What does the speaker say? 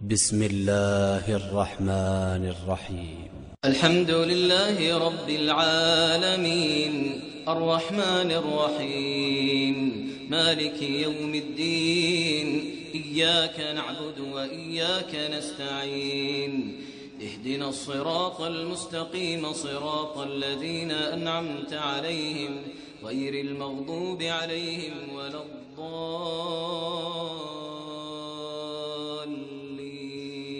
بسم الله الرحمن الرحيم. الحمد لله رب العالمين الرحمن الرحيم مالك يوم الدين إياك نعبد وإياك نستعين اهدنا الصراط المستقيم صراط الذين أنعمت عليهم غير المغضوب عليهم ولا الضالين